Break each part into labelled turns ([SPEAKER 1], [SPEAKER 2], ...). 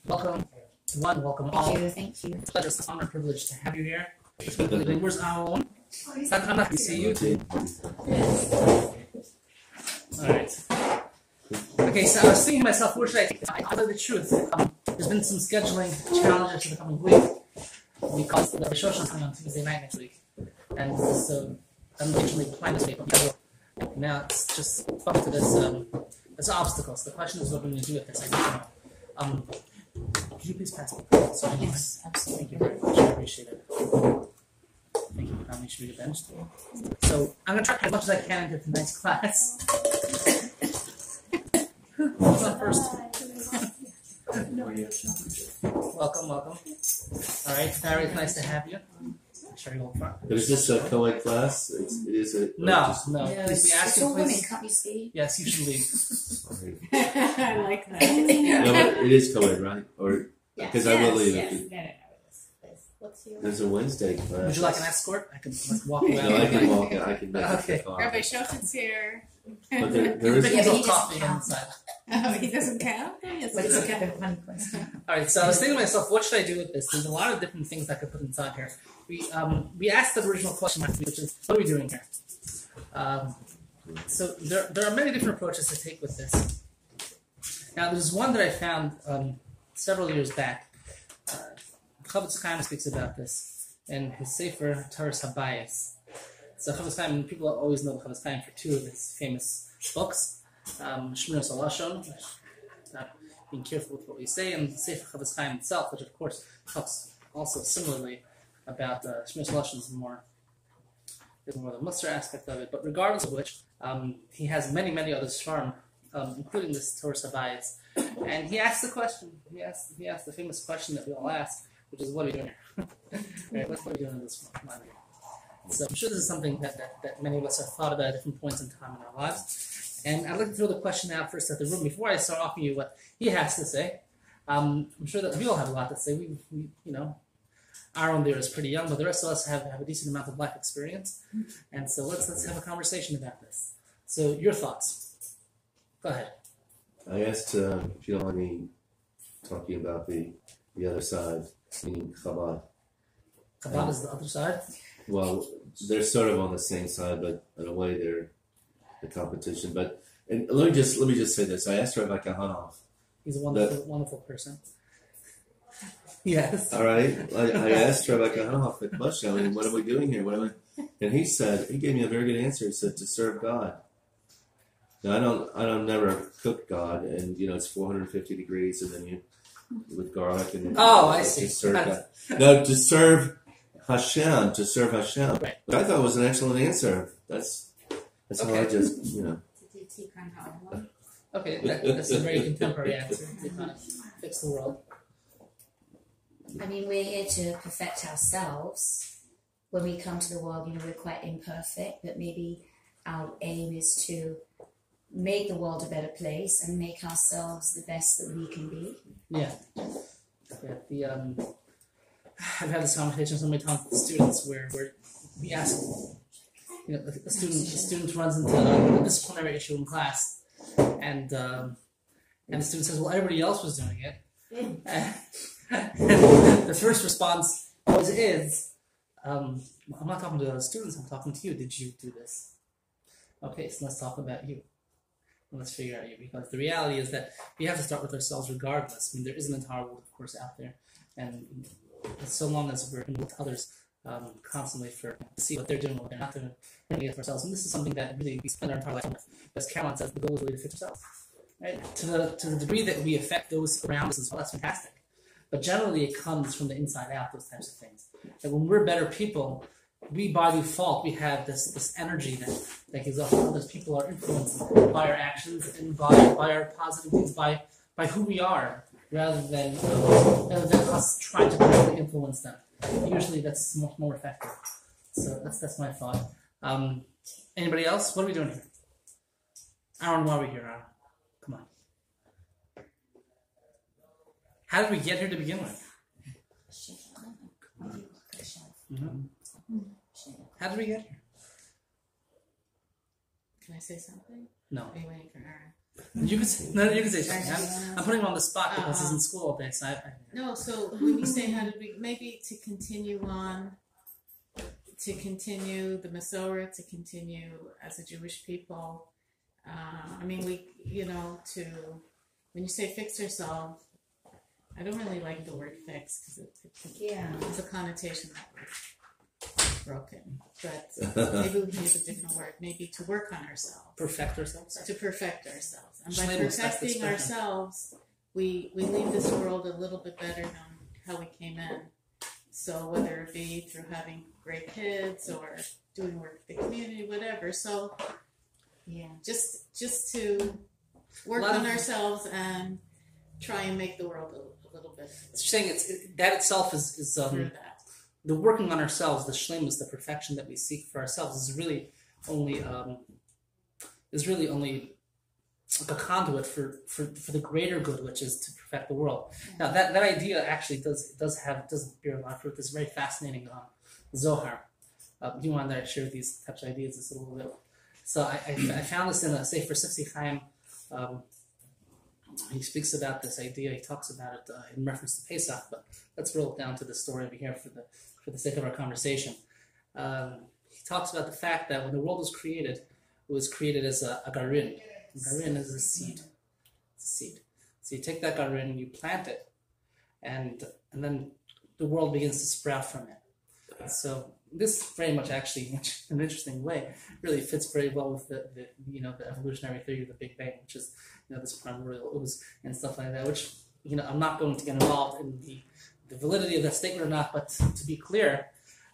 [SPEAKER 1] Welcome, welcome all.
[SPEAKER 2] Thank you.
[SPEAKER 1] It's a pleasure, it's an honor and privilege to have you here. Where's our one? I'm not going to see you too. Alright. Okay, so I was thinking to myself, where should I take this? I tell the truth. There's been some scheduling challenges for the coming week because the Shoshana is coming on Tuesday night next week. And so I'm originally planning this week, but now it's just up to this obstacle. So the question is, what are we going to do with this? I don't know. Could you please pass me?
[SPEAKER 2] Yes, absolutely.
[SPEAKER 1] Thank you very much. I appreciate it. Thank you. You should be benched. So I'm going to try as much as I can into tonight's class. Who's up first? Welcome. All right, Barry, it's nice to have you. Sure, you
[SPEAKER 3] But is this a co-ed class?
[SPEAKER 1] No.
[SPEAKER 2] Yes.
[SPEAKER 1] We ask
[SPEAKER 2] It's
[SPEAKER 1] you,
[SPEAKER 2] all women,
[SPEAKER 1] please.
[SPEAKER 2] can't you see?
[SPEAKER 1] Yes, you should leave.
[SPEAKER 4] I like that.
[SPEAKER 3] No, but it is co-ed, right? Or because I will leave.
[SPEAKER 4] Yes.
[SPEAKER 3] If
[SPEAKER 4] No. What's your
[SPEAKER 3] there's a Wednesday class.
[SPEAKER 1] Would you like an escort? I can walk away.
[SPEAKER 3] No, I can walk. I can make
[SPEAKER 1] Okay.
[SPEAKER 3] the car.
[SPEAKER 4] Rabbi Shoshan's here.
[SPEAKER 3] But there
[SPEAKER 1] But
[SPEAKER 3] is.
[SPEAKER 1] he
[SPEAKER 2] Yeah, but
[SPEAKER 1] has
[SPEAKER 2] he
[SPEAKER 1] coffee
[SPEAKER 2] doesn't
[SPEAKER 1] inside.
[SPEAKER 4] Oh, he doesn't count? Yes,
[SPEAKER 2] But it's a kind of funny question.
[SPEAKER 1] All right, so I was thinking to myself, what should I do with this? There's a lot of different things I could put inside here. We asked the original question, which is, what are we doing here? So there are many different approaches to take with this. Now, there's one that I found several years back. Chavetz Chaim speaks about this in his Sefer Taras Habayis. So Chavetz Chaim, people always know Chavetz Chaim for two of his famous books, Shmiras Halashon, not being careful with what we say, and Sefer Chavetz Chaim itself, which of course talks also similarly about Shmiras Halashon is more the Musar aspect of it. But regardless of which, he has many other svarim, including this Taras Habayis, and he asks the question. He asks the famous question that we all ask, which is, what are we doing here? Right, what are we doing in this one? So I'm sure this is something that many of us have thought about at different points in time in our lives. And I'd like to throw the question out first at the room before I start offering you what he has to say. I'm sure that we all have a lot to say. We Aaron there is pretty young, but the rest of us have a decent amount of life experience. And so let's have a conversation about this. So your thoughts. Go ahead.
[SPEAKER 3] I asked if you don't mind me talking about the other side, meaning Chabad.
[SPEAKER 1] Chabad is the other side.
[SPEAKER 3] Well, they're sort of on the same side, but in a way they're the competition. But and let me just say this. I asked Rabbi Kahanov.
[SPEAKER 1] He's a wonderful person. Yes.
[SPEAKER 3] All right. I asked Rabbi Kahanov the question. I mean, what are we doing here? And he gave me a very good answer. He said, to serve God. Now I don't never cook God, and it's 450 degrees, and then you with garlic and
[SPEAKER 1] I see.
[SPEAKER 3] To serve God. No, to serve Hashem.
[SPEAKER 1] Right.
[SPEAKER 3] But I thought it was an excellent answer. That's how I just
[SPEAKER 1] Okay, that's a very contemporary answer to kind of fix the world.
[SPEAKER 2] I mean, we're here to perfect ourselves. When we come to the world, we're quite imperfect, but maybe our aim is to make the world a better place and make ourselves the best that we can be.
[SPEAKER 1] Yeah. I've had this conversation so many times with students where we ask, the student runs into a disciplinary issue in class, and the student says, well, everybody else was doing it. And the first response always is, I'm not talking to the other students, I'm talking to you. Did you do this? Okay, so let's talk about you. And let's figure out you. Because the reality is that we have to start with ourselves regardless. I mean, there is an entire world, of course, out there. And so long as we're with others constantly to see what they're doing, what they're not doing, we're doing it for ourselves. And this is something that really we spend our entire life with. As Caroline says, the goal is really to fix ourselves. Right? To the degree that we affect those around us as well, that's fantastic. But generally, it comes from the inside out, those types of things. And when we're better people, we by default, we have this energy that gives off others. People are influenced by our actions and by our positive things, by who we are, rather than us trying to directly influence them. Usually, that's much more effective. So that's my thought. Anybody else? What are we doing here? Aaron, why are we here, Aaron? Come on. How did we get here to begin with? Mm-hmm. How did we get here?
[SPEAKER 4] Can I say something?
[SPEAKER 1] No.
[SPEAKER 4] Are you waiting for Aaron?
[SPEAKER 1] You can say, no, you can say something. I'm putting him on the spot because he's in school all day. So
[SPEAKER 4] No, so when you say how did we, maybe to continue on, to continue the Masorah, to continue as a Jewish people. I mean, when you say fix yourself, I don't really like the word fix because it's a connotation that we're broken. But maybe we can use a different word, maybe to work on ourselves.
[SPEAKER 1] perfect ourselves.
[SPEAKER 4] To perfect ourselves. And by perfecting ourselves, we leave this world a little bit better than how we came in. So whether it be through having great kids or doing work with the community, whatever. So just to work on ourselves and try and make the world a little bit.
[SPEAKER 1] So you're saying that itself is the working on ourselves, the shlemus, the perfection that we seek for ourselves is really only like a conduit for the greater good, which is to perfect the world. Now that idea actually does bear a lot of fruit. This very fascinating Zohar. Do you want to share these types of ideas just a little bit? So I found this in a Sefer Sifsei Chaim. He speaks about this idea. He talks about it in reference to Pesach, but let's roll it down to the story over here for the sake of our conversation. He talks about the fact that when the world was created, it was created as a garin. Garin is a seed. It's a seed. So you take that garin and you plant it, and then the world begins to sprout from it. So this very much actually, in an interesting way, really fits very well with the evolutionary theory of the Big Bang, which is this primordial ooze and stuff like that. Which I'm not going to get involved in the validity of that statement or not, but to be clear,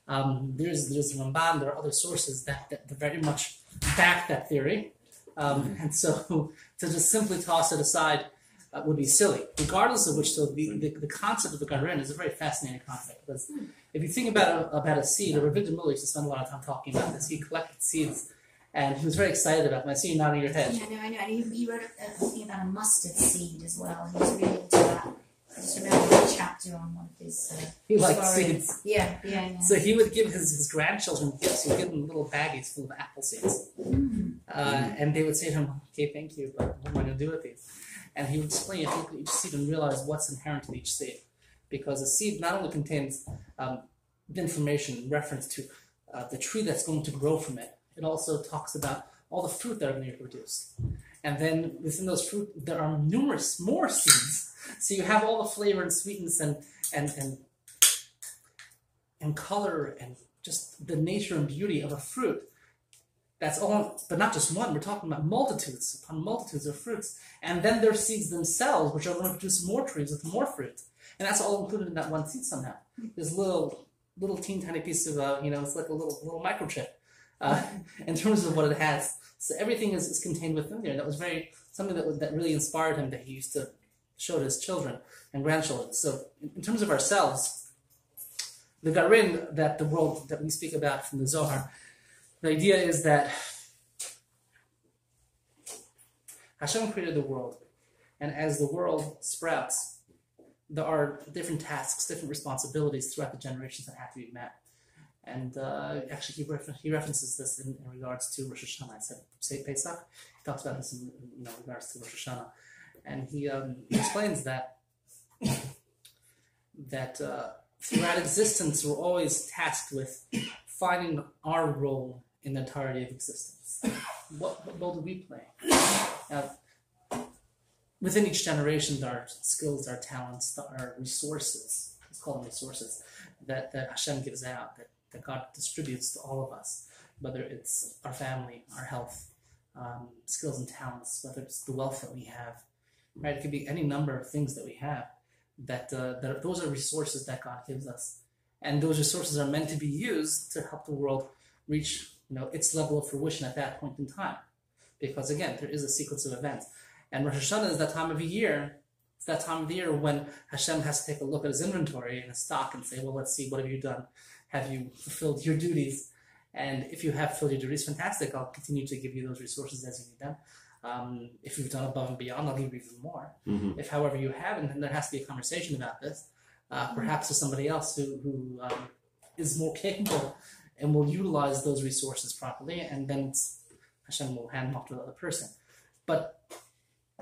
[SPEAKER 1] there's the Ramban. There are other sources that very much back that theory, and so to just simply toss it aside would be silly. Regardless of which, so the concept of the garin is a very fascinating concept because if you think about a seed, Rabbi Miller used to spend a lot of time talking about this. He collected seeds, and he was very excited about them. I see you nodding your head.
[SPEAKER 2] Yeah, I know. And he wrote a thing about a mustard seed as well. He was really into that. I just remember the chapter on one of his
[SPEAKER 1] he liked
[SPEAKER 2] stories.
[SPEAKER 1] seeds.
[SPEAKER 2] Yeah.
[SPEAKER 1] So he would give his grandchildren gifts. He would give them little baggies full of apple seeds. And they would say to him, okay, thank you, but what am I going to do with these? And he would explain each seed and realize what's inherent in each seed. Because a seed not only contains information in reference to the tree that's going to grow from it, it also talks about all the fruit that are going to be produced. And then within those fruit, there are numerous more seeds. So you have all the flavor and sweetness and color and just the nature and beauty of a fruit. That's all, but not just one. We're talking about multitudes upon multitudes of fruits. And then there are seeds themselves, which are going to produce more trees with more fruit. And that's all included in that one seed somehow. This little teeny tiny piece of, it's like a little microchip in terms of what it has. So everything is contained within there. And that was something that really inspired him, that he used to show to his children and grandchildren. So in terms of ourselves, the garin that the world that we speak about from the Zohar, the idea is that Hashem created the world, and as the world sprouts, there are different tasks, different responsibilities throughout the generations that have to be met. And actually, he references this in regards to Rosh Hashanah. I said Pesach. He talks about this in regards to Rosh Hashanah, and he explains that throughout existence, we're always tasked with finding our role in the entirety of existence. What role do we play? Now, within each generation, there are skills, there are talents, there are resources. Let's call them resources that Hashem gives out, that God distributes to all of us, whether it's our family, our health, skills and talents, whether it's the wealth that we have, right? It could be any number of things that we have, that those are resources that God gives us. And those resources are meant to be used to help the world reach its level of fruition at that point in time. Because again, there is a sequence of events. And Rosh Hashanah is that time of the year. It's that time of the year when Hashem has to take a look at his inventory and his stock and say, well, let's see, what have you done? Have you fulfilled your duties? And if you have fulfilled your duties, fantastic. I'll continue to give you those resources as you need them. If you've done above and beyond, I'll give you even more. Mm-hmm. If, however, you haven't, then there has to be a conversation about this. Perhaps with somebody else who is more capable and will utilize those resources properly, and then Hashem will hand them off to the other person. But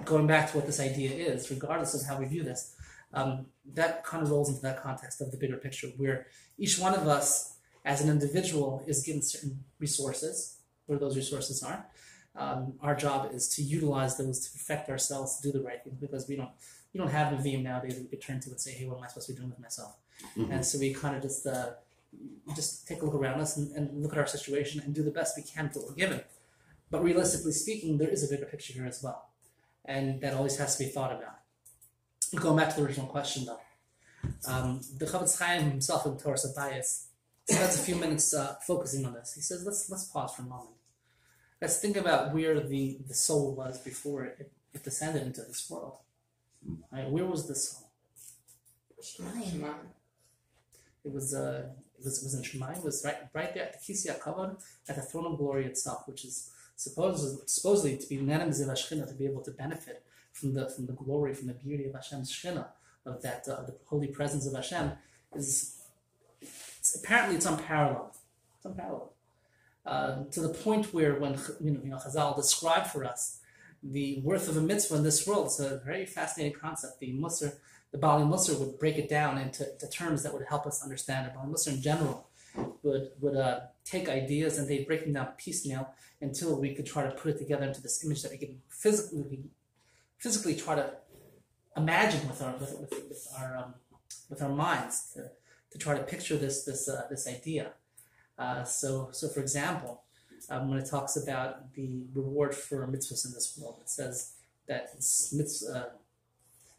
[SPEAKER 1] going back to what this idea is, regardless of how we view this, that kind of rolls into that context of the bigger picture, where each one of us as an individual is given certain resources, where those resources are. Our job is to utilize those to perfect ourselves, to do the right thing, because we don't have a VM nowadays that we could turn to and say, hey, what am I supposed to be doing with myself? Mm-hmm. And so we kind of just take a look around us and look at our situation and do the best we can with what we're given. But realistically speaking, there is a bigger picture here as well. And that always has to be thought about. Going back to the original question, though, the Chavetz Chaim himself in Torah Sabayis spends a few minutes focusing on this. He says, let's pause for a moment. Let's think about where the soul was before it descended into this world. Right? Where was the soul?
[SPEAKER 2] Shemayim.
[SPEAKER 1] It was in Shemayim. It was right there at the Kisei HaKavod, at the throne of glory itself, which is supposedly to be unanimous of Shechina, to be able to benefit from the glory, from the beauty of Hashem's Shechina, of that the holy presence of Hashem apparently it's unparalleled. It's unparalleled to the point where when Chazal described for us the worth of a mitzvah in this world, it's a very fascinating concept. The Bali Musar would break it down into terms that would help us understand it. Bali Musar in general would take ideas and they'd break them down piecemeal until we could try to put it together into this image that we could physically try to imagine with our minds to try to picture this idea. So for example, when it talks about the reward for mitzvahs in this world, it says that it's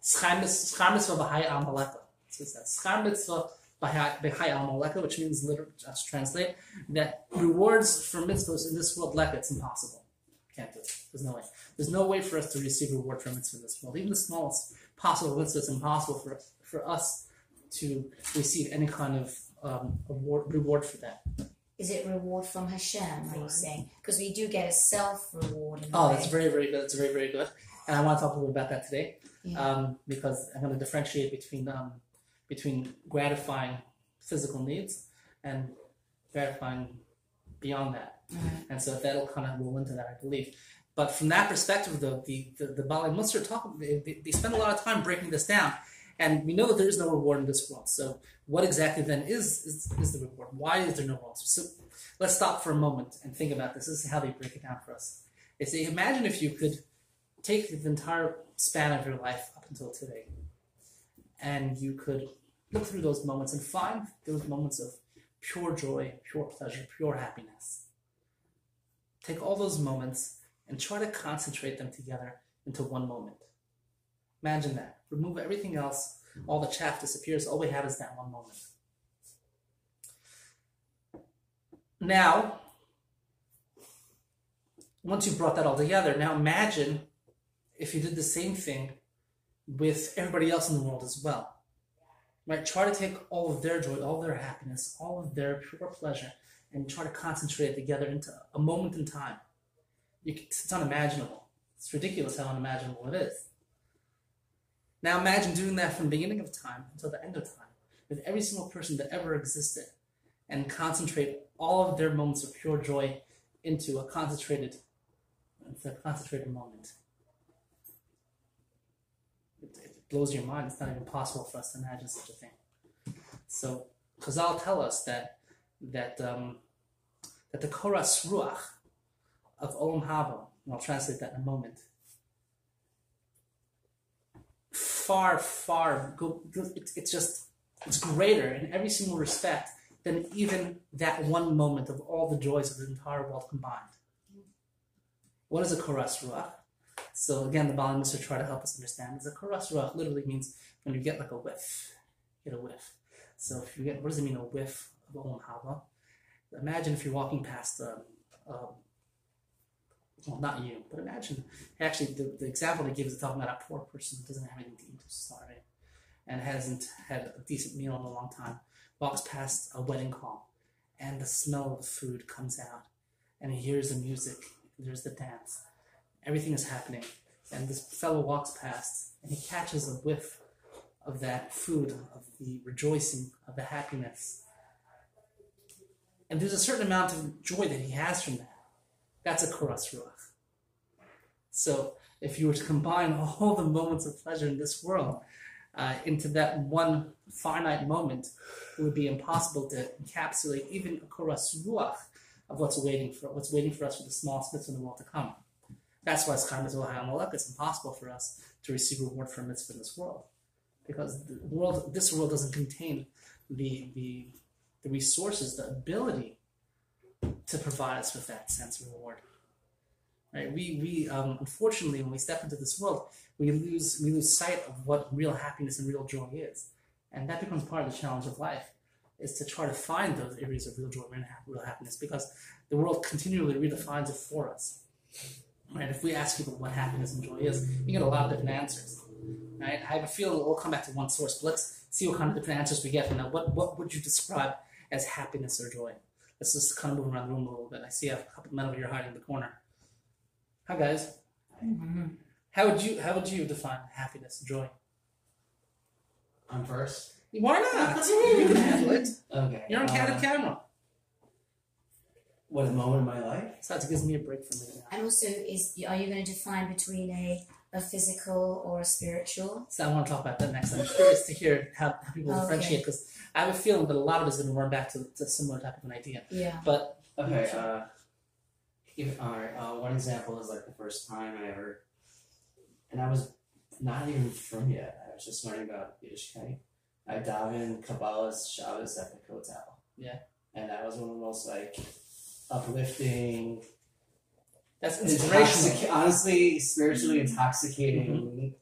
[SPEAKER 1] schar mitzvah b'hai al maleka. It says that schar mitzvah b'hai al maleka, which means literally, just translate, that rewards for mitzvahs in this world, leka, it's impossible. Can't do it. There's no way. There's no way for us to receive reward for mitzvah in this world. Even the smallest possible mitzvah, it's impossible for us to receive any kind of reward for that.
[SPEAKER 2] Is it reward from Hashem, are you saying? Because we do get a self-reward.
[SPEAKER 1] That's very, very good. That's very, very good. And I want to talk a little about that today,
[SPEAKER 2] Yeah.
[SPEAKER 1] Because I'm going to differentiate between gratifying physical needs and gratifying beyond that.
[SPEAKER 2] Mm-hmm.
[SPEAKER 1] And so that'll kind of roll into that, I believe. But from that perspective, though, the Bali Musar they spend a lot of time breaking this down. And we know that there is no reward in this world. So what exactly then is the reward? Why is there no reward? So let's stop for a moment and think about this. This is how they break it down for us. They say, imagine if you could take the entire span of your life up until today, and you could look through those moments and find those moments of pure joy, pure pleasure, pure happiness. Take all those moments and try to concentrate them together into one moment. Imagine that. Remove everything else. All the chaff disappears. All we have is that one moment. Now, once you've brought that all together, now imagine if you did the same thing with everybody else in the world as well. Right? Try to take all of their joy, all of their happiness, all of their pure pleasure, and try to concentrate it together into a moment in time. It's unimaginable. It's ridiculous how unimaginable it is. Now imagine doing that from the beginning of time until the end of time, with every single person that ever existed, and concentrate all of their moments of pure joy into a concentrated moment. It blows your mind. It's not even possible for us to imagine such a thing. So Chazal tell us that the koras ruach of Olam Haba, and I'll translate that in a moment, it's greater in every single respect than even that one moment of all the joys of the entire world combined. What is a koras ruach? So again, the Bali Musar try to help us understand. A koras ruach literally means when you get like a whiff. You get a whiff. So if you get, what does it mean, a whiff of Olam Haba? Imagine if you're walking past well, not you, but imagine, actually, the example they give is talking about a poor person who doesn't have anything to eat, who's starving, and hasn't had a decent meal in a long time, walks past a wedding hall, and the smell of the food comes out, and he hears the music, there's the dance, everything is happening, and this fellow walks past, and he catches a whiff of that food, of the rejoicing, of the happiness. And there's a certain amount of joy that he has from that. That's a koras ruach. So if you were to combine all the moments of pleasure in this world into that one finite moment, it would be impossible to encapsulate even a koras ruach of what's waiting for us for the smallest bits in the world to come. That's why it's impossible for us to receive reward for a mitzvah in this world, because this world doesn't contain the resources, the ability to provide us with that sense of reward. Right? We unfortunately, when we step into this world, we lose sight of what real happiness and real joy is, and that becomes part of the challenge of life, is to try to find those areas of real joy and real happiness, because the world continually redefines it for us. Right? If we ask people what happiness and joy is, you get a lot of different answers. Right? I have a feeling we'll come back to one source, but let's see what kind of different answers we get. Now, what would you describe as happiness or joy? Let's just kind of move around the room a little bit. I see I have a couple of men over here hiding in the corner. Hi, guys.
[SPEAKER 5] Mm-hmm.
[SPEAKER 1] How would you define happiness and joy?
[SPEAKER 5] I'm first.
[SPEAKER 1] Why not? You can handle it.
[SPEAKER 5] Okay.
[SPEAKER 1] You're on candid camera.
[SPEAKER 5] What a moment in my life.
[SPEAKER 1] So it gives me a break from it now.
[SPEAKER 2] And also, are you going to define between a physical or a spiritual?
[SPEAKER 1] So I want to talk about that next. I'm curious to hear how people differentiate, because I have a feeling that a lot of us are going to run back to a similar type of an idea.
[SPEAKER 2] Yeah.
[SPEAKER 1] But
[SPEAKER 5] Okay. Alright. One example is like the first time I ever, and I was not even from yet. I was just learning about Yiddishkeit. I davened Kabbalah's Shabbos at the Kotel.
[SPEAKER 1] Yeah.
[SPEAKER 5] And that was one of the most like uplifting,
[SPEAKER 1] that's inspirational.
[SPEAKER 5] honestly, spiritually intoxicating,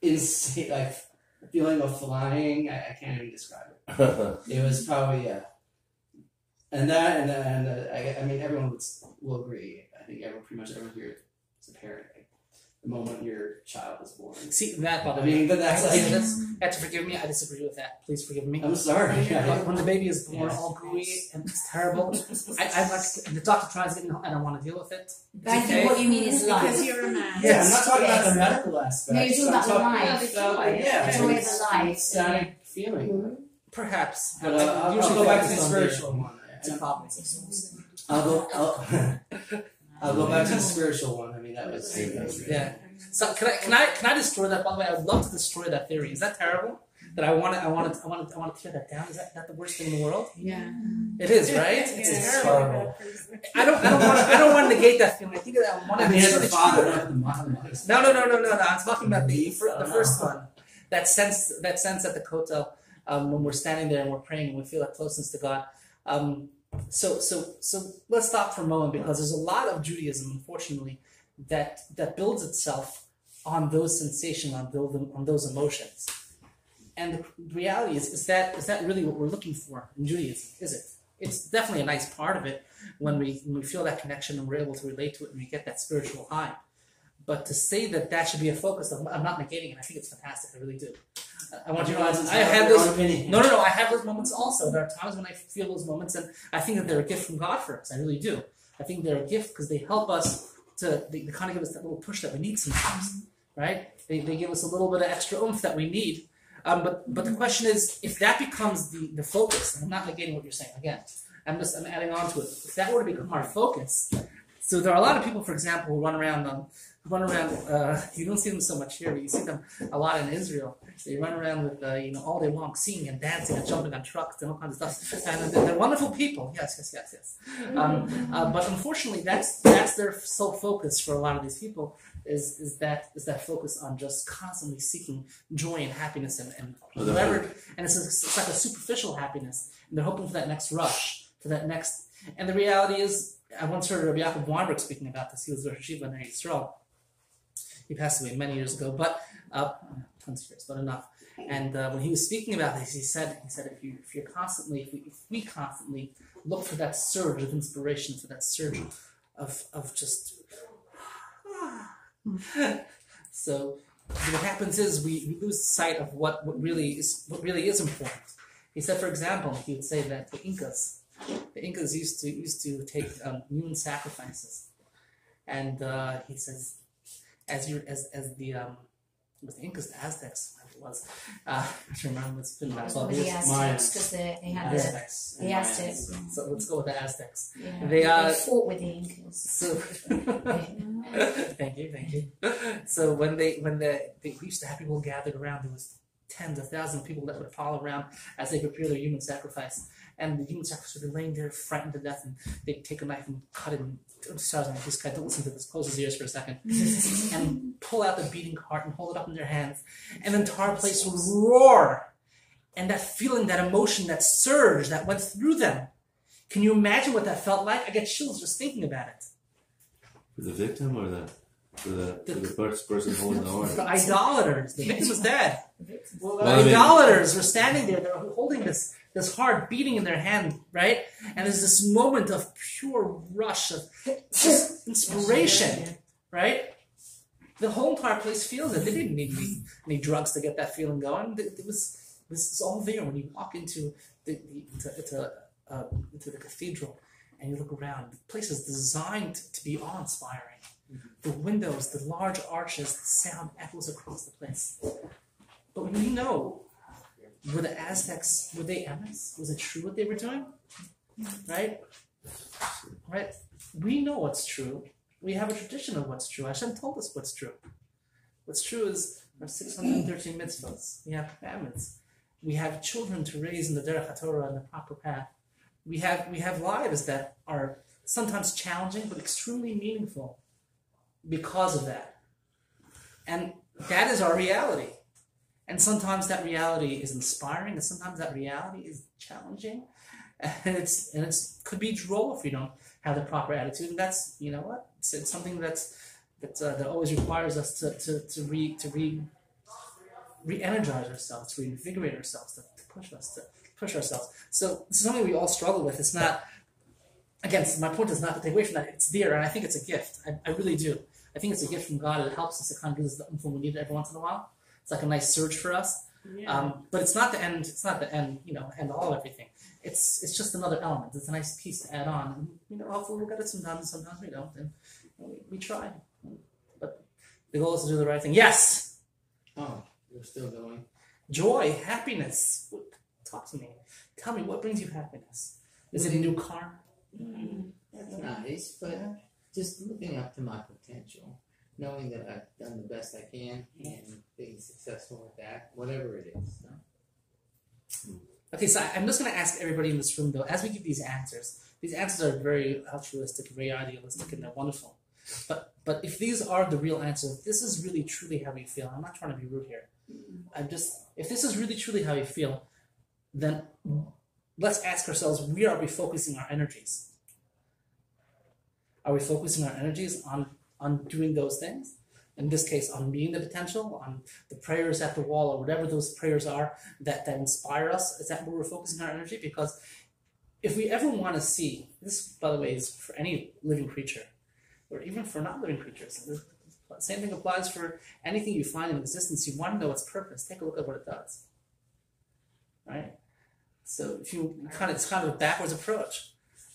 [SPEAKER 5] insane, like feeling of flying. I can't even describe it. It was probably and I mean everyone will agree. I think pretty much everyone here is a parent. Like, the moment your child is born.
[SPEAKER 1] See that, by the
[SPEAKER 5] I
[SPEAKER 1] way.
[SPEAKER 5] mean, but that's like,
[SPEAKER 1] You have to forgive me. I disagree with that. Please forgive me.
[SPEAKER 5] I'm sorry.
[SPEAKER 1] But when the baby is born, all gooey and it's terrible, I like the doctor tries it, and I don't want to deal with it.
[SPEAKER 2] But I think what you mean is life.
[SPEAKER 4] Because you're a man.
[SPEAKER 5] Yeah, I'm not talking about the medical aspect.
[SPEAKER 2] No, you're talking about the life.
[SPEAKER 4] the joy.
[SPEAKER 5] Yeah,
[SPEAKER 2] The joy of the life.
[SPEAKER 5] ecstatic feeling.
[SPEAKER 1] Perhaps.
[SPEAKER 5] But I'll go back to the spiritual one.
[SPEAKER 1] It's a problem.
[SPEAKER 2] It's exhausting.
[SPEAKER 5] I'll go back to the spiritual one. I mean, that was
[SPEAKER 1] Yeah. So can I destroy that? By the way, I would love to destroy that theory. Is that terrible? That I want to tear that down. Is that the worst thing in the world?
[SPEAKER 4] Yeah.
[SPEAKER 1] It is, right?
[SPEAKER 5] It's horrible.
[SPEAKER 1] I don't want to negate that feeling. I think that I want to.
[SPEAKER 5] As a father, not the mom.
[SPEAKER 1] No. I'm talking about the first one. That sense at the kotel, when we're standing there and we're praying and we feel that closeness to God. So let's stop for a moment, because there's a lot of Judaism, unfortunately, that builds itself on those sensations, on those emotions. And the reality is that really what we're looking for in Judaism? Is it? It's definitely a nice part of it when we feel that connection and we're able to relate to it and we get that spiritual high. But to say that should be a focus, I'm not negating it. I think it's fantastic. I really do. I want you to realize I have those. No. I have those moments also. There are times when I feel those moments, and I think that they're a gift from God for us. I really do. I think they're a gift because they help us they kind of give us that little push that we need sometimes, right? They give us a little bit of extra oomph that we need. But the question is, if that becomes the focus, and I'm not negating what you're saying again, I'm adding on to it. If that were to become our focus, so there are a lot of people, for example, who run around. You don't see them so much here, but you see them a lot in Israel. They run around with all day long, singing and dancing and jumping on trucks and all kinds of stuff. And they're wonderful people. Yes. But unfortunately, that's their sole focus for a lot of these people. Is that focus on just constantly seeking joy and happiness and whatever, and it's like a superficial happiness, and they're hoping for that next rush, for that next. And the reality is, I once heard Rabbi Weinberg speaking about this. He was Rosh Yeshiva in Israel. He passed away many years ago, but tons of years, but enough. And when he was speaking about this, he said if we constantly look for that surge of inspiration, for that surge of just. So what happens is we lose sight of what really is important. He said, for example, he would say that the Incas used to take human sacrifices, and he says as It was the Incas, the Aztecs, it was. I don't remember, it's been about 12
[SPEAKER 2] The
[SPEAKER 1] years.
[SPEAKER 2] Aztecs, because they had the
[SPEAKER 1] Aztecs.
[SPEAKER 2] Aztecs.
[SPEAKER 1] So let's go with the Aztecs.
[SPEAKER 2] Yeah.
[SPEAKER 1] They
[SPEAKER 2] fought with the Incas.
[SPEAKER 1] So thank you. So when they used to have people gathered around, there was tens of thousands of people that would follow around as they prepare their human sacrifice. And the human sacrifice would be laying there frightened to death, and they'd take a knife and cut it. And this guy, don't listen to this, close his ears for a second, and pull out the beating heart and hold it up in their hands, and the entire place would roar. And that feeling, that emotion, that surge that went through them. Can you imagine what that felt like? I get chills just thinking about it.
[SPEAKER 3] For the victim or for the person holding the horn?
[SPEAKER 1] The idolaters. The victim was dead.
[SPEAKER 3] Well,
[SPEAKER 1] The idolaters were standing there. They were holding this heart beating in their hand, right? And there's this moment of pure rush of just inspiration, right? The whole entire place feels it. They didn't need any drugs to get that feeling going. This is all there when you walk into the cathedral and you look around. The place is designed to be awe-inspiring. The windows, the large arches, the sound echoes across the place. But we know, were the Aztecs, were they honest? Was it true what they were doing? Right? Right? We know what's true. We have a tradition of what's true. Hashem told us what's true. What's true is our 613 mitzvahs. We have commandments. We have children to raise in the derech HaTorah, in the proper path. We have lives that are sometimes challenging but extremely meaningful because of that. And that is our reality. And sometimes that reality is inspiring, and sometimes that reality is challenging, and it's could be droll if we don't have the proper attitude. And that's, you know what, it's something that always requires us to re-energize ourselves, to reinvigorate ourselves, to push ourselves. So this is something we all struggle with. It's not, again, my point is not to take away from that. It's there, and I think it's a gift. I really do. I think it's a gift from God. It helps us. It kind of gives us the info we need every once in a while. It's like a nice surge for us.
[SPEAKER 4] Yeah.
[SPEAKER 1] But it's not the end. It's not the end. End all of everything. It's just another element. It's a nice piece to add on. And, hopefully we'll get it sometimes. Sometimes we don't. And we try. But the goal is to do the right thing. Yes.
[SPEAKER 5] Oh, you're still going.
[SPEAKER 1] Joy, happiness. Talk to me. Tell me, what brings you happiness? Is it a new car?
[SPEAKER 5] That's nice, but just living up to my potential, knowing that I've done the best I can and being successful with that, whatever it is. So.
[SPEAKER 1] Okay, so I'm just going to ask everybody in this room, though, as we give these answers are very altruistic, very idealistic, and they're wonderful. But if these are the real answers, this is really truly how we feel. I'm not trying to be rude here. If this is really truly how you feel, then let's ask ourselves, where are we focusing our energies? Are we focusing our energies on doing those things? In this case, on meeting the potential, on the prayers at the wall, or whatever those prayers are that inspire us? Is that where we're focusing our energy? Because if we ever want to see, this, by the way, is for any living creature, or even for non-living creatures. The same thing applies for anything you find in existence. You want to know its purpose. Take a look at what it does. Right? So if it's kind of a backwards approach.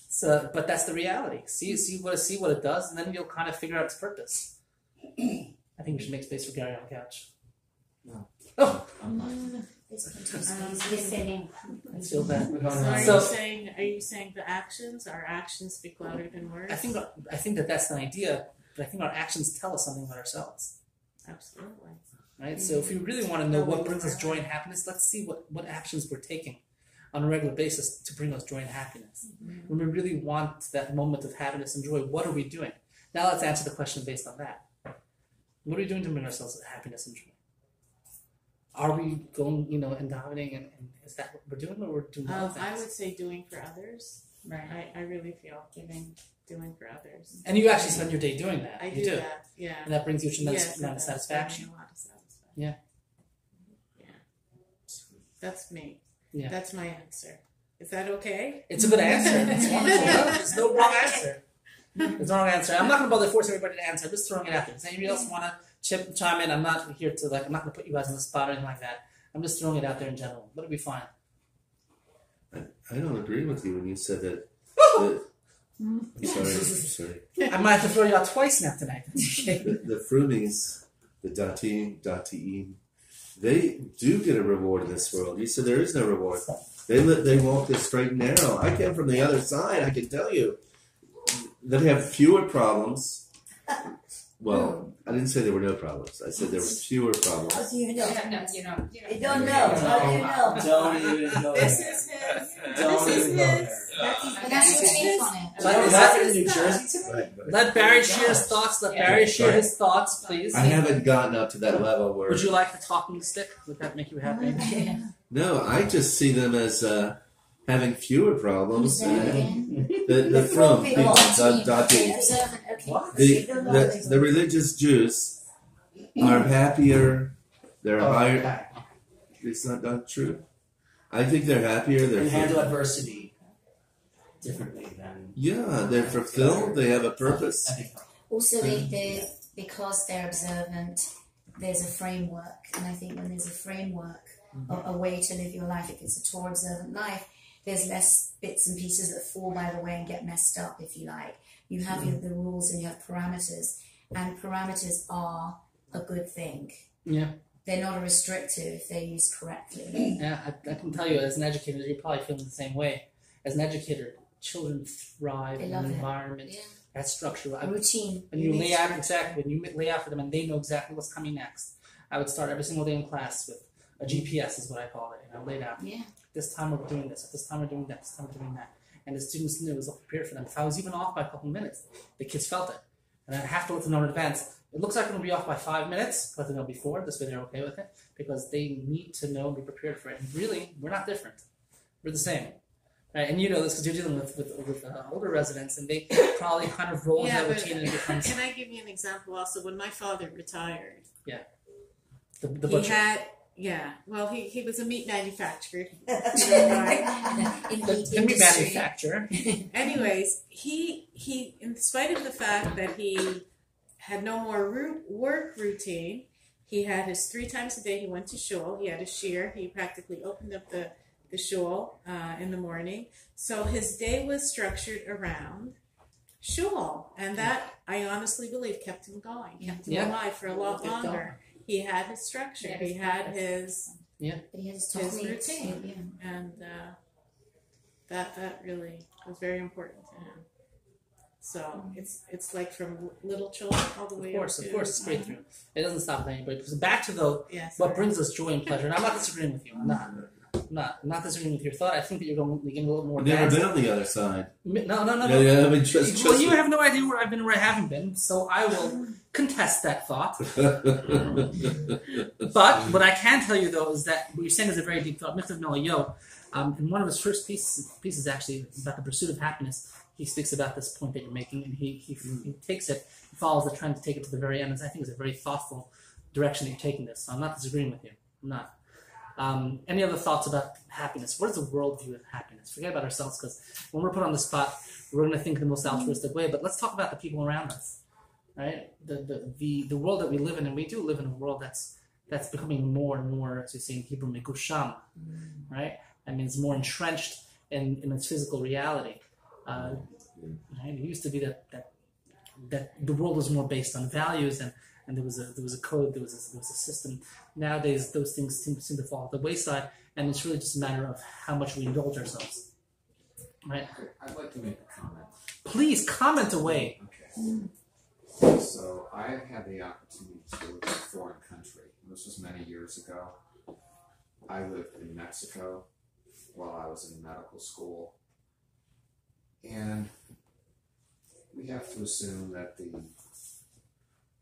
[SPEAKER 1] So, but that's the reality. See what it does, and then you'll kind of figure out its purpose. I think we should make space for Gary on the couch.
[SPEAKER 5] No.
[SPEAKER 1] Oh.
[SPEAKER 2] I
[SPEAKER 1] feel bad.
[SPEAKER 4] So are you saying the actions, our actions speak louder than words?
[SPEAKER 1] I think that's the idea, but I think our actions tell us something about ourselves.
[SPEAKER 4] Absolutely.
[SPEAKER 1] Right? So if we really want to know what brings us joy and happiness, let's see what actions we're taking on a regular basis to bring us joy and happiness. When we really want that moment of happiness and joy, what are we doing? Now let's answer the question based on that. What are we doing to bring ourselves happiness and joy? Are we going, and davening, and is that what we're doing, or we're doing other things?
[SPEAKER 4] I would say doing for others.
[SPEAKER 2] Right.
[SPEAKER 4] I really feel doing for others.
[SPEAKER 1] And you actually spend your day doing that.
[SPEAKER 4] I
[SPEAKER 1] do
[SPEAKER 4] that, yeah.
[SPEAKER 1] And that brings you a tremendous amount of satisfaction.
[SPEAKER 4] A lot of satisfaction.
[SPEAKER 1] Yeah.
[SPEAKER 4] Yeah. That's me.
[SPEAKER 1] Yeah.
[SPEAKER 4] That's my answer. Is that okay?
[SPEAKER 1] It's a good answer. It's wonderful. There's no wrong answer. There's no wrong answer. I'm not going to bother forcing everybody to answer. I'm just throwing it out there. Does anybody else want to chime in? I'm not here to I'm not going to put you guys on the spot or anything like that. I'm just throwing it out there in general. What do we find?
[SPEAKER 3] I don't agree with you when you said that. I'm sorry.
[SPEAKER 1] I might have to throw you out twice now tonight.
[SPEAKER 3] The frumies the datim, they do get a reward in this world. You said there is no reward. They walk this straight and narrow. I came from the other side. I can tell you, they have fewer problems. Well, I didn't say there were no problems. I said there were fewer problems.
[SPEAKER 2] How do you know?
[SPEAKER 6] You don't know. How do you know?
[SPEAKER 5] Don't even go
[SPEAKER 4] This
[SPEAKER 5] there.
[SPEAKER 4] is his.
[SPEAKER 5] Don't
[SPEAKER 4] This is
[SPEAKER 5] even go
[SPEAKER 4] his.
[SPEAKER 5] there.
[SPEAKER 2] That's your take on it.
[SPEAKER 1] Let-
[SPEAKER 5] Is that in New Jersey tonight?
[SPEAKER 1] Let Barry share his thoughts. Let Barry share his thoughts, please.
[SPEAKER 3] I haven't gotten up to that level where.
[SPEAKER 1] Would you like the talking stick? Would that make you happy?
[SPEAKER 3] No, I just see them as having fewer problems.
[SPEAKER 2] Say it again.
[SPEAKER 3] The from people,
[SPEAKER 2] Datim.
[SPEAKER 3] datim.
[SPEAKER 2] Observant, okay.
[SPEAKER 3] The religious Jews are happier. They're higher.
[SPEAKER 5] Okay.
[SPEAKER 3] It's not true. I think they're happier. They're
[SPEAKER 5] And handle adversity differently than.
[SPEAKER 3] yeah, they're fulfilled. They have a purpose.
[SPEAKER 5] I think.
[SPEAKER 2] Also, because they're observant, there's a framework, and I think when there's a framework, a way to live your life, if it's a Torah observant life, there's less bits and pieces that fall by the way and get messed up, if you like. You have the rules and you have parameters, and parameters are a good thing.
[SPEAKER 1] Yeah.
[SPEAKER 2] They're not a restrictive if they're used correctly.
[SPEAKER 1] Yeah, I can tell you, as an educator, you're probably feeling the same way. As an educator, children thrive
[SPEAKER 2] They
[SPEAKER 1] in
[SPEAKER 2] love
[SPEAKER 1] an
[SPEAKER 2] it.
[SPEAKER 1] environment that's structured.
[SPEAKER 2] Routine.
[SPEAKER 1] And you lay out exactly, when you lay out for them and they know exactly what's coming next. I would start every single day in class with a GPS is what I call it. And I laid out,
[SPEAKER 2] Yeah.
[SPEAKER 1] this time we're doing this, at this time we're doing that, this time we're doing that. And the students knew it was all prepared for them. If I was even off by a couple of minutes, the kids felt it. And I'd have to let them know in advance. It looks like I'm going to be off by 5 minutes. Let them know before. This way they're okay with it. Because they need to know and be prepared for it. And really, we're not different. We're the same. Right? And you know this because you're dealing with older residents. And they probably kind of roll that routine and it becomes...
[SPEAKER 4] Can I give you an example also? When my father retired,
[SPEAKER 1] the
[SPEAKER 4] he
[SPEAKER 1] butcher.
[SPEAKER 4] had, well, he was a meat manufacturer.
[SPEAKER 1] The meat manufacturer.
[SPEAKER 4] Anyways, he, in spite of the fact that he had no more work routine, he had his 3 times a day he went to shul. He had a shear. He practically opened up the shul in the morning. So his day was structured around shul. And that, I honestly believe, kept him going, kept him alive for a lot longer. He had his structure. He had his
[SPEAKER 2] But he has
[SPEAKER 4] his routine. And that really was very important to him. So it's like from little children all the way up to...
[SPEAKER 1] Of course, it's great through. It doesn't stop with anybody. So back to
[SPEAKER 4] Yes.
[SPEAKER 1] what brings us joy and pleasure. And I'm not disagreeing with you. I'm not disagreeing with your thought. I think that you're going a little more
[SPEAKER 3] I've never
[SPEAKER 1] advanced.
[SPEAKER 3] been on the other side.
[SPEAKER 1] No.
[SPEAKER 3] Yeah, I mean, just
[SPEAKER 1] Well, you have no idea where I've been or where I haven't been, so I will contest that thought. But what I can tell you, though, is that what you're saying is a very deep thought. Mr. Noah Yo, in one of his first pieces actually, about the pursuit of happiness, he speaks about this point that you're making, and he takes it, he follows the trend to take it to the very end, and I think it's a very thoughtful direction that you're taking this. So I'm not disagreeing with you. I'm not. Any other thoughts about happiness? What is the world view of happiness? Forget about ourselves, because when we're put on the spot, we're going to think in the most altruistic way, but let's talk about the people around us. Right? The world that we live in, and we do live in a world that's becoming more and more, as we say in Hebrew, megusham, right? I mean, it's more entrenched in its physical reality. Right? It used to be that the world was more based on values, and there was a code, there was a system. Nowadays, those things seem to fall at the wayside, and it's really just a matter of how much we indulge ourselves. Right?
[SPEAKER 7] I'd like to make a comment.
[SPEAKER 1] Please comment away.
[SPEAKER 7] Okay. So I had the opportunity to live in a foreign country. This was many years ago. I lived in Mexico while I was in medical school. And we have to assume that the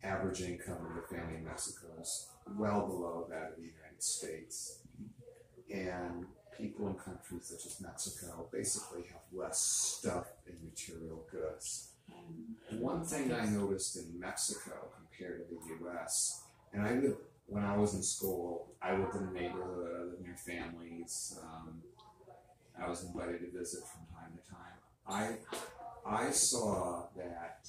[SPEAKER 7] average income of the family in Mexico is well below that of the United States. And people in countries such as Mexico basically have less stuff in material goods. One thing I noticed in Mexico compared to the U.S., and when I was in school, I lived in a neighborhood, I lived near families, I was invited to visit from time to time. I saw that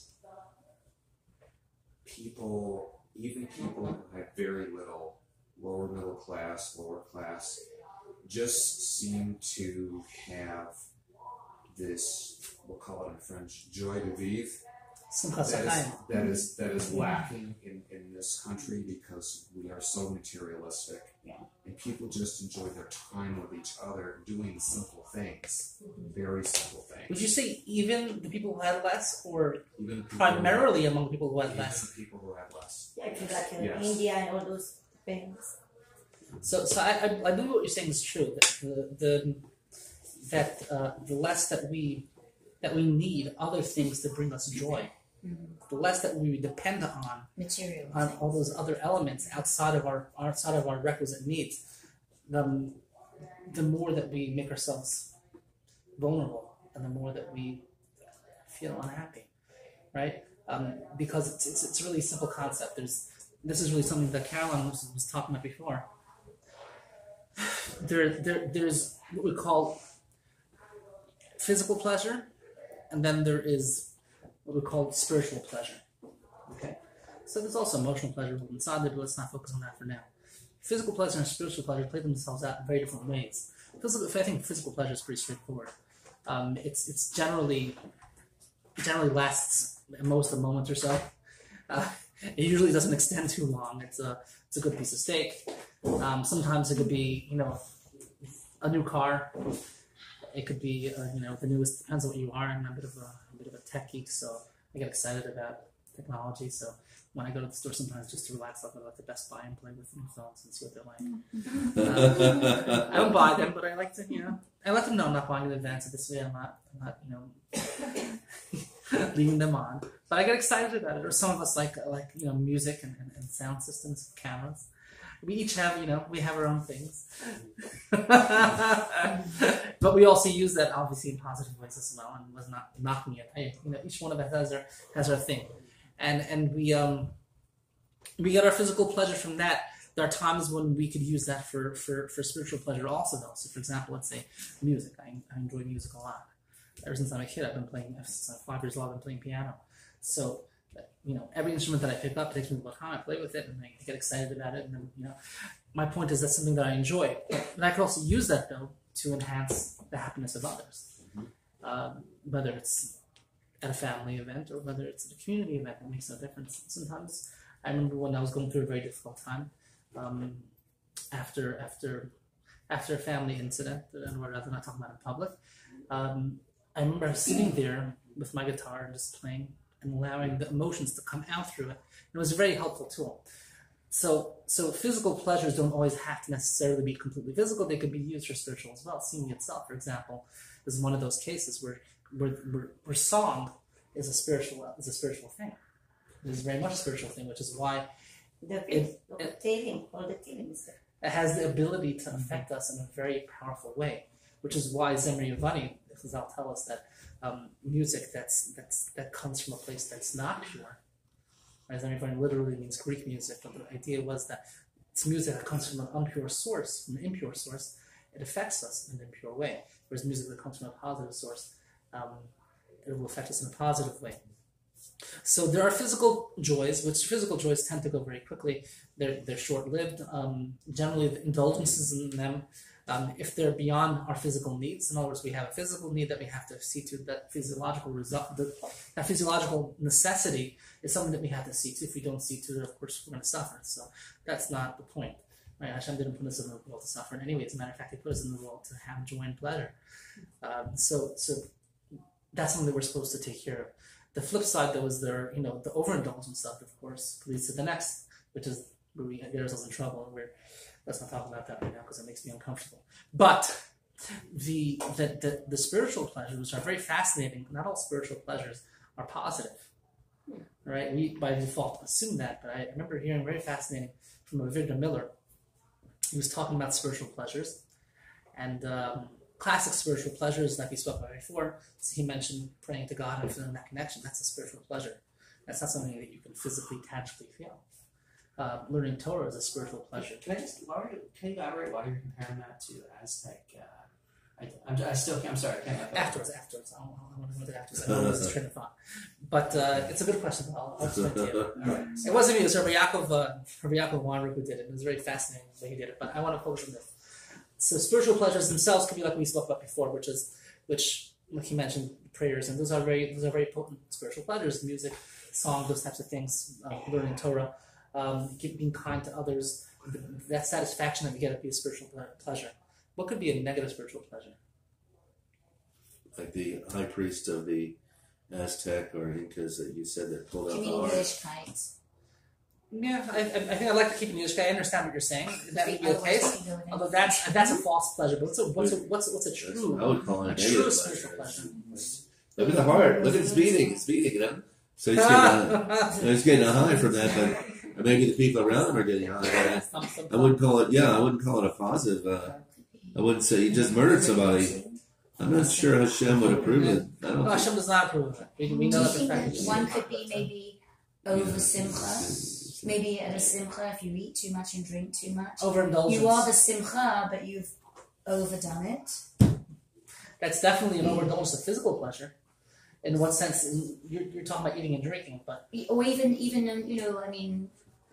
[SPEAKER 7] even people who had very little, lower middle class, lower class, just seem to have this, we'll call it in French, joie de vivre. that is lacking in this country because we are so materialistic, and people just enjoy their time with each other doing simple things, very simple things.
[SPEAKER 1] Would you say even the people who had less, or
[SPEAKER 7] Even people
[SPEAKER 1] primarily among people who had
[SPEAKER 7] even
[SPEAKER 1] less?
[SPEAKER 7] the people who have less.
[SPEAKER 6] Yeah, if you got
[SPEAKER 7] Yes.
[SPEAKER 6] India and all those things.
[SPEAKER 1] So I believe what you're saying is true. That the less that we need other things to bring us joy, the less that we depend on
[SPEAKER 2] Material.
[SPEAKER 1] all those other elements outside of our requisite needs, the more that we make ourselves vulnerable, and the more that we feel unhappy, right? Because it's a really simple concept. This is really something that Caroline was talking about before. There's what we call physical pleasure, and then there is what we call spiritual pleasure. Okay, so there's also emotional pleasure inside there, but let's not focus on that for now. Physical pleasure and spiritual pleasure play themselves out in very different ways. I think physical pleasure is pretty straightforward. It's generally lasts at most a moment or so. It usually doesn't extend too long. It's a good piece of steak. Sometimes it could be a new car. It could be the newest. Depends on what you are. I'm a bit of a tech geek, so I get excited about technology. So when I go to the store, sometimes just to relax, I'll go to Best Buy and play with new phones and see what they're like. I don't buy them, but I like to I let them know I'm not buying in advance. So this way, I'm not leaving them on. But I get excited about it. Or some of us like music and sound systems, cameras. We each have we have our own things, but we also use that obviously in positive ways as well. And was not knocking it. Each one of us has our thing, and we get our physical pleasure from that. There are times when we could use that for spiritual pleasure also, though. So, for example, let's say music. I enjoy music a lot. Ever since I'm a kid, since I'm 5 years old, I've been playing piano. So, every instrument that I pick up takes me a little time. I play with it and I get excited about it. And then, my point is that's something that I enjoy. But I can also use that, though, to enhance the happiness of others. Whether it's at a family event or whether it's at a community event, it makes no difference. Sometimes I remember when I was going through a very difficult time, after a family incident, and we're rather not talking about in public. I remember sitting there with my guitar and just playing and allowing the emotions to come out through it. And it was a very helpful tool. So physical pleasures don't always have to necessarily be completely physical. They could be used for spiritual as well. Singing itself, for example, is one of those cases where song is a spiritual thing. It is very much a spiritual thing, which is why
[SPEAKER 6] all the feelings.
[SPEAKER 1] It has the ability to affect us in a very powerful way, which is why Zemri Yavani, Chazal tell us that music that comes from a place that's not pure. Right? Zemri Yavani literally means Greek music, but the idea was that it's music that comes from an impure source, it affects us in an impure way. Whereas music that comes from a positive source, it will affect us in a positive way. So there are physical joys, which physical joys tend to go very quickly. They're short-lived. Generally, the indulgences in them, if they're beyond our physical needs, in other words, we have a physical need that we have to see to, that physiological necessity is something that we have to see to. If we don't see to it, of course, we're going to suffer. So that's not the point. Right? Hashem didn't put us in the world to suffer in any way. As a matter of fact, He put us in the world to have joy and pleasure. So that's something that we're supposed to take care of. The flip side, though, is the overindulgence stuff, of course, leads to the next, which is where we get ourselves in trouble. And let's not talk about that right now because it makes me uncomfortable. But the spiritual pleasures, which are very fascinating, not all spiritual pleasures are positive. Right? We, by default, assume that, but I remember hearing very fascinating from Victor Miller. He was talking about spiritual pleasures, and classic spiritual pleasures, like we spoke about before. So he mentioned praying to God and feeling that connection. That's a spiritual pleasure. That's not something that you can physically, tangibly feel. Learning Torah is a spiritual pleasure.
[SPEAKER 5] Can you elaborate why you're comparing that to Aztec? I'm sorry. I can't.
[SPEAKER 1] Afterwards. I want to go into afterwards. I don't lose this train of thought. But it's a good question. I'll explain to you.
[SPEAKER 5] Right.
[SPEAKER 1] It wasn't me. It was Rabbi Yaakov Weinberg who did it. It was very fascinating the way he did it. But I want to focus on this. So spiritual pleasures themselves could be like we spoke about before, which like he mentioned, prayers, and those are very potent spiritual pleasures. Music, song, those types of things. Learning Torah, being kind to others. That satisfaction that we get would be a spiritual pleasure. What could be a negative spiritual pleasure?
[SPEAKER 3] Like the high priest of the Aztec or Incas that you said that pulled out the heart.
[SPEAKER 2] Gemütlichkeit.
[SPEAKER 1] Yeah, I think I like to keep it Yiddish. I understand what you're saying. That would be the case. Although that's a false pleasure. But what's a true?
[SPEAKER 3] I would call it a
[SPEAKER 1] true
[SPEAKER 3] negative
[SPEAKER 1] spiritual
[SPEAKER 3] pleasure.
[SPEAKER 1] pleasure.
[SPEAKER 3] Look at the heart. Look at it's beating. It's beating, you know. So he's getting a high from that, but maybe the people around him are getting high. I wouldn't call it. Yeah, I wouldn't call it a positive. I wouldn't say you just murdered somebody. I'm not sure Hashem would approve it.
[SPEAKER 1] No, Hashem does not approve of it. We know that for
[SPEAKER 2] Do you
[SPEAKER 1] fact.
[SPEAKER 2] think that one could be maybe over simcha? Maybe at a simcha, if you eat too much and drink too much,
[SPEAKER 1] Overindulgence.
[SPEAKER 2] you are the simcha, but you've overdone it.
[SPEAKER 1] That's definitely an overindulgence of physical pleasure. In what sense? You're talking about eating and drinking, but
[SPEAKER 2] Or even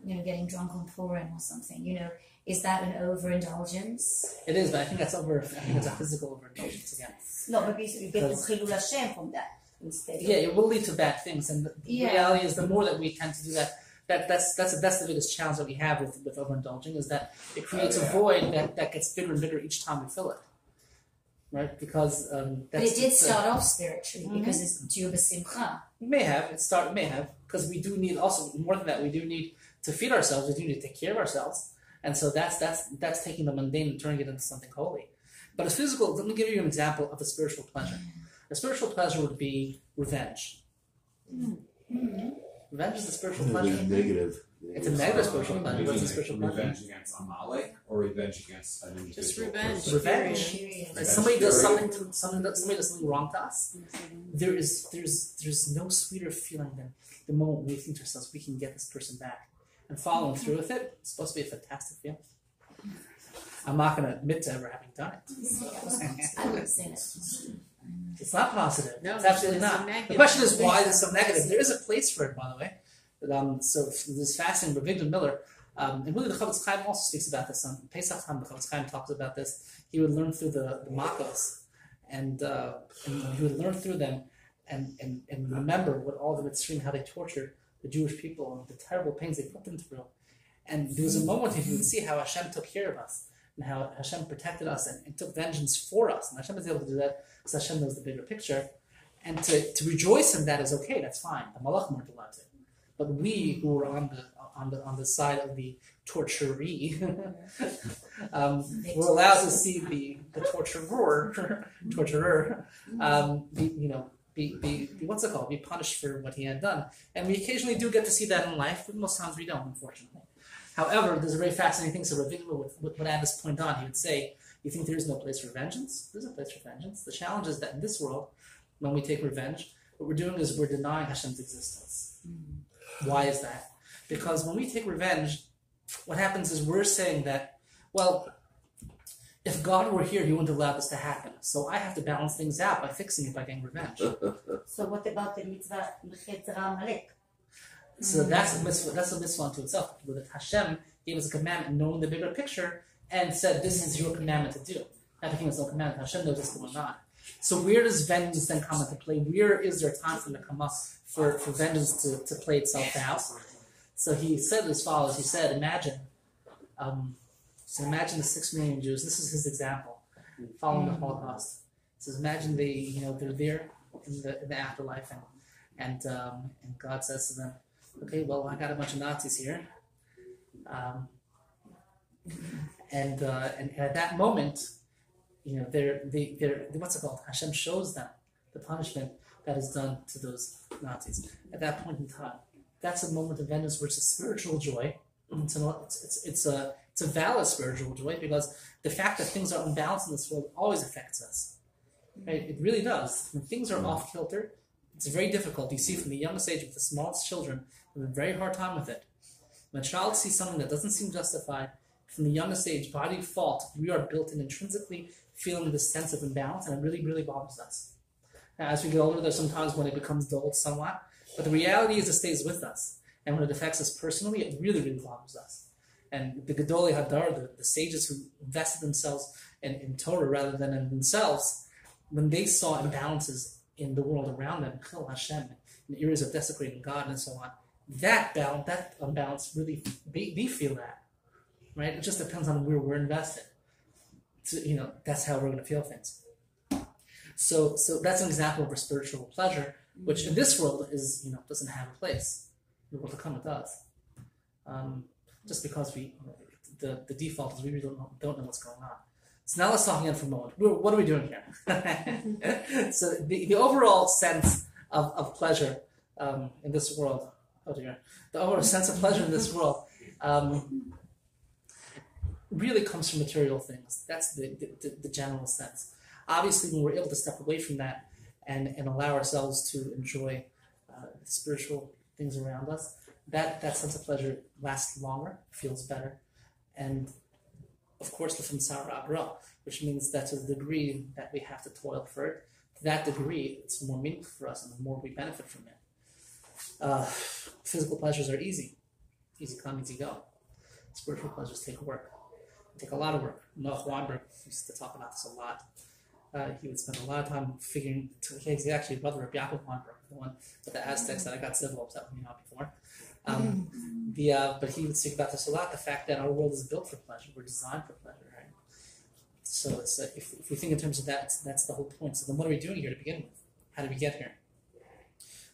[SPEAKER 2] getting drunk on Purim or something. Is that an overindulgence?
[SPEAKER 1] it is. But I think that's a physical overindulgence again.
[SPEAKER 2] No, but basically you get to Chilul Hashem from that instead.
[SPEAKER 1] Yeah, it will lead to bad things, and the reality is the more that we tend to do that. That's the biggest challenge that we have with overindulging is that it creates a void that gets bigger and bigger each time we fill it, right? Because
[SPEAKER 2] but it did start off spiritually because it's due to simcha.
[SPEAKER 1] It may have because we do need also more than that. We do need to feed ourselves. We do need to take care of ourselves, and so that's taking the mundane and turning it into something holy. But a physical. Let me give you an example of a spiritual pleasure. A spiritual pleasure would be revenge.
[SPEAKER 2] Mm-hmm.
[SPEAKER 1] Revenge is a spiritual pleasure.
[SPEAKER 3] Negative.
[SPEAKER 1] It's a negative spiritual pleasure. What's a spiritual pleasure?
[SPEAKER 7] Revenge against Amalek or revenge against an individual?
[SPEAKER 4] Just revenge.
[SPEAKER 7] person?
[SPEAKER 1] Revenge.
[SPEAKER 2] Period.
[SPEAKER 1] Like somebody does something wrong to us. There's no sweeter feeling than the moment we think to ourselves we can get this person back, and following through with it. It's supposed to be a fantastic feeling. I'm not going to admit to ever having done it.
[SPEAKER 2] I would say that.
[SPEAKER 1] It's not positive.
[SPEAKER 4] No,
[SPEAKER 1] it's absolutely
[SPEAKER 4] it's
[SPEAKER 1] not.
[SPEAKER 4] negative.
[SPEAKER 1] The question is why is it so negative? There is a place for it, by the way. So this fasting, Rabbi Miller, and really the Chavetz Chaim also speaks about this. On Pesach time, the Chavetz Chaim talks about this. He would learn through the Makkos, and he would learn through them and remember what all the Mitzrayim, how they tortured the Jewish people and the terrible pains they put them through. And there was a moment when he would see how Hashem took care of us and how Hashem protected us and took vengeance for us. And Hashem is able to do that because Hashem knows the bigger picture. And to rejoice in that is okay, that's fine. The Malachim weren't allowed to. But we who were on the side of the torturee were allowed to see the torturer be what's it called? Be punished for what he had done. And we occasionally do get to see that in life, but most times we don't, unfortunately. However, there's a very fascinating thing. So Rabbi would add this point on. He would say, you think there is no place for vengeance? There's a place for vengeance. The challenge is that in this world, when we take revenge, what we're doing is we're denying Hashem's existence. Why is that? Because when we take revenge, what happens is we're saying that, well, if God were here, he wouldn't allow this to happen. So I have to balance things out by fixing it by getting revenge.
[SPEAKER 6] So what about the mitzvah L'chetz Amalek?
[SPEAKER 1] So that's a mitzvah unto itself. That Hashem gave us a commandment, knowing the bigger picture, and said, "This is your commandment to do." Not giving us no commandment. Hashem knows what's going on. So where does vengeance then come into play? Where is there time for it to come up for vengeance to play itself out? So he said as follows. He said, imagine the 6 million Jews. This is his example, following the Holocaust. He says, imagine they're there in the afterlife, and God says to them, okay, well, I got a bunch of Nazis here, and at that moment, they're what's it called? Hashem shows them the punishment that is done to those Nazis at that point in time. That's a moment of vengeance, which is spiritual joy. It's a valid spiritual joy because the fact that things are unbalanced in this world always affects us. Right? It really does. When things are off kilter, it's very difficult. You see from the youngest age with the smallest children, they have a very hard time with it. When a child sees something that doesn't seem justified, from the youngest age, by default, we are built in intrinsically feeling this sense of imbalance, and it really, really bothers us. Now, as we get older, there's sometimes when it becomes dulled somewhat, but the reality is it stays with us. And when it affects us personally, it really, really bothers us. And the Gedolei Hadar, the sages who invested themselves in Torah rather than in themselves, when they saw imbalances in the world around them, Chil Hashem, in areas of desecrating God and so on, that unbalance, really, we feel that, right? It just depends on where we're invested. So, that's how we're going to feel things. So that's an example of a spiritual pleasure, which in this world is, doesn't have a place. The world to come, it does. Just because the default is we really don't know what's going on. So now let's talk again for a moment. What are we doing here? So the overall sense of pleasure in this world, the overall sense of pleasure in this world really comes from material things. That's the general sense. Obviously, when we're able to step away from that and allow ourselves to enjoy spiritual things around us, that sense of pleasure lasts longer, feels better, and of course, l'fim tzara abra, which means that to the degree that we have to toil for it, to that degree, it's more meaningful for us, and the more we benefit from it. Physical pleasures are easy come, easy go. Spiritual pleasures take work. They take a lot of work. Noah Weinberg used to talk about this a lot. He would spend a lot of time figuring. He's actually a brother of Rabbi Weinberg, the one with the Aztecs that I got civil upset with me on before. But he would speak about this a lot. The fact that our world is built for pleasure, we're designed for pleasure, right? So it's if we think in terms of that, that's the whole point. So then, what are we doing here to begin with? How did we get here?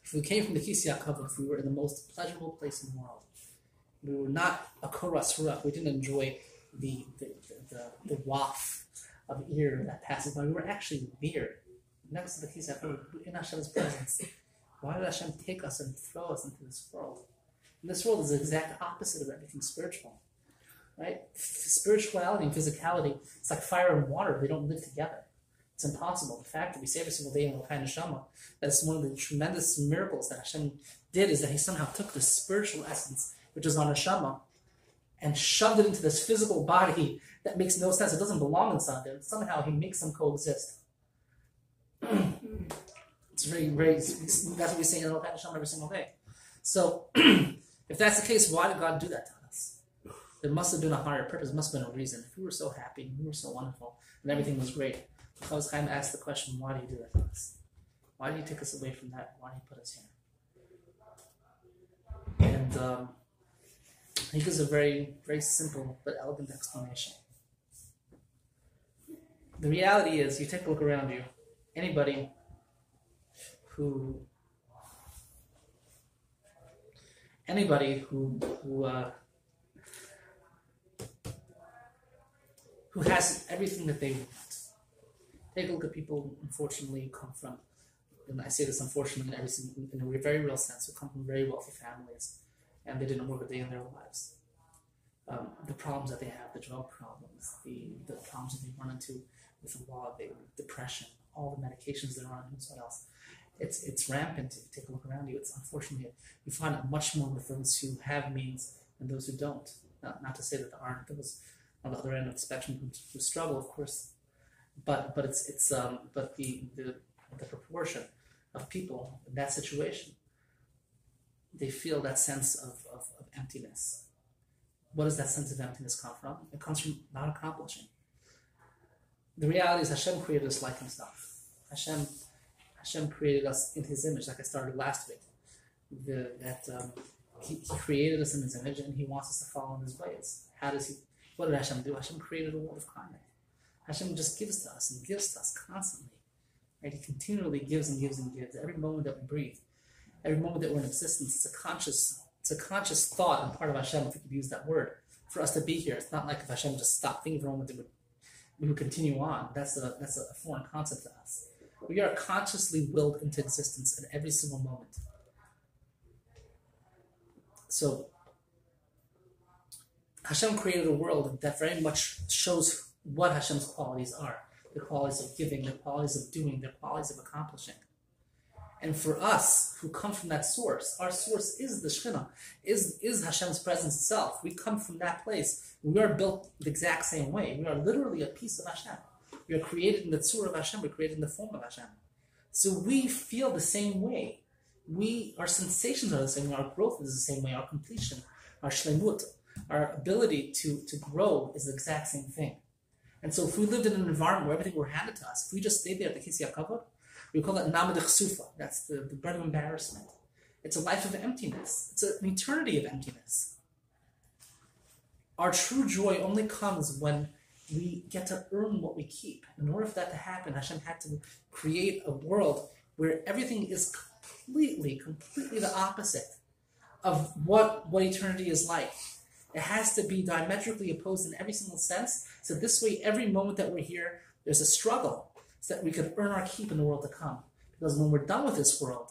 [SPEAKER 1] If we came from the Kisya Kavod, if we were in the most pleasurable place in the world, we were not a koras ruach. We didn't enjoy the waft of ear that passes by. We were actually there, next to the Kisya Kavod, in Hashem's presence. Why did Hashem take us and throw us into this world? And this world is the exact opposite of everything spiritual, right? Spirituality and physicality, it's like fire and water. They don't live together. It's impossible. The fact that we say every single day in L'chai Neshama, that's one of the tremendous miracles that Hashem did, is that He somehow took the spiritual essence, which is on Neshama, and shoved it into this physical body that makes no sense. It doesn't belong inside there. Somehow He makes them coexist. It's very, very, that's what we say in L'chai Neshama every single day. So, if that's the case, why did God do that to us? There must have been a higher purpose. There must have been a reason. If we were so happy, we were so wonderful, and everything was great, I was kind of asked the question, why do you do that to us? Why do you take us away from that? Why do you put us here? And he gives a very, very simple but elegant explanation. The reality is, you take a look around you, anybody who has everything that they want. Take a look at people, unfortunately, who come from, and I say this unfortunately in a very real sense, who come from very wealthy families, and they didn't work a day in their lives. The problems that they have, the drug problems, the problems that they run into with the law, depression, all the medications they're on, and what else. It's rampant. If you take a look around you, it's unfortunately, you find it much more with those who have means than those who don't. Not to say that there aren't those on the other end of the spectrum who struggle, of course, but the proportion of people in that situation, they feel that sense of emptiness. What does that sense of emptiness come from? It comes from not accomplishing. The reality is Hashem created us like Himself. Hashem created us in His image, like I started last week. He created us in His image, and He wants us to follow in His ways. What did Hashem do? Hashem created a world of kindness. Hashem just gives to us and gives to us constantly. Right? He continually gives and gives and gives. Every moment that we breathe, every moment that we're in existence, it's a conscious thought and part of Hashem, if we could use that word, for us to be here. It's not like if Hashem just stopped thinking for a moment, we would continue on. That's a foreign concept to us. We are consciously willed into existence at every single moment. So, Hashem created a world that very much shows what Hashem's qualities are. The qualities of giving, the qualities of doing, the qualities of accomplishing. And for us, who come from that source, our source is the Shekhinah, is Hashem's presence itself. We come from that place. We are built the exact same way. We are literally a piece of Hashem. We are created in the tzur of Hashem. We're created in the form of Hashem. So we feel the same way. Our sensations are the same way. Our growth is the same way. Our completion, our shlemut, our ability to grow is the exact same thing. And so if we lived in an environment where everything were handed to us, if we just stayed there at the Kisya Kavod, We call it namad chsufa. That's the bread of embarrassment. It's a life of emptiness. It's an eternity of emptiness. Our true joy only comes when we get to earn what we keep. In order for that to happen, Hashem had to create a world where everything is completely the opposite of what eternity is like. It has to be diametrically opposed in every single sense. So this way, every moment that we're here, there's a struggle so that we can earn our keep in the world to come. Because when we're done with this world,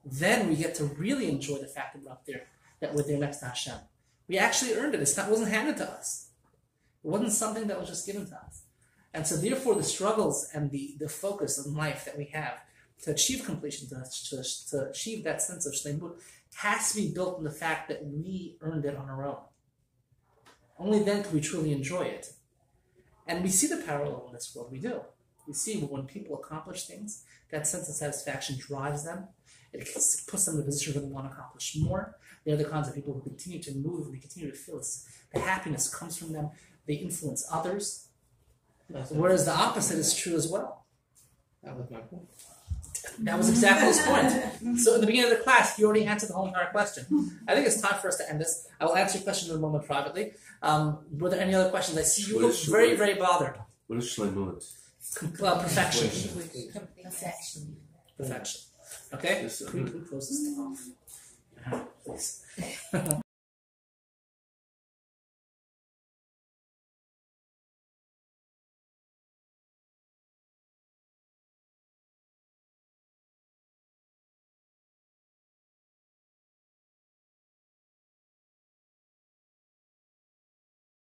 [SPEAKER 1] then we get to really enjoy the fact that we're up there, that we're there next to Hashem. We actually earned it. It wasn't handed to us. It wasn't something that was just given to us. And so therefore, the struggles and the focus in life that we have to achieve completion, to achieve that sense of shleimut, has to be built on the fact that we earned it on our own. Only then can we truly enjoy it. And we see the parallel in this world. We do. We see when people accomplish things, that sense of satisfaction drives them. It puts them in a position where they want to accomplish more. They're the kinds of people who continue to move and they continue to feel this. The happiness comes from them. They influence others. Whereas the opposite is true as well.
[SPEAKER 5] That was my point.
[SPEAKER 1] That was exactly his point. So in the beginning of the class, he already answered the whole entire question. I think it's time for us to end this. I will answer your question in a moment privately. Were there any other questions? I see you look very, very bothered.
[SPEAKER 3] What is shleimut?
[SPEAKER 1] Perfection.
[SPEAKER 2] Perfection.
[SPEAKER 1] Okay?
[SPEAKER 3] Yes,
[SPEAKER 1] Can we close this thing off? Please.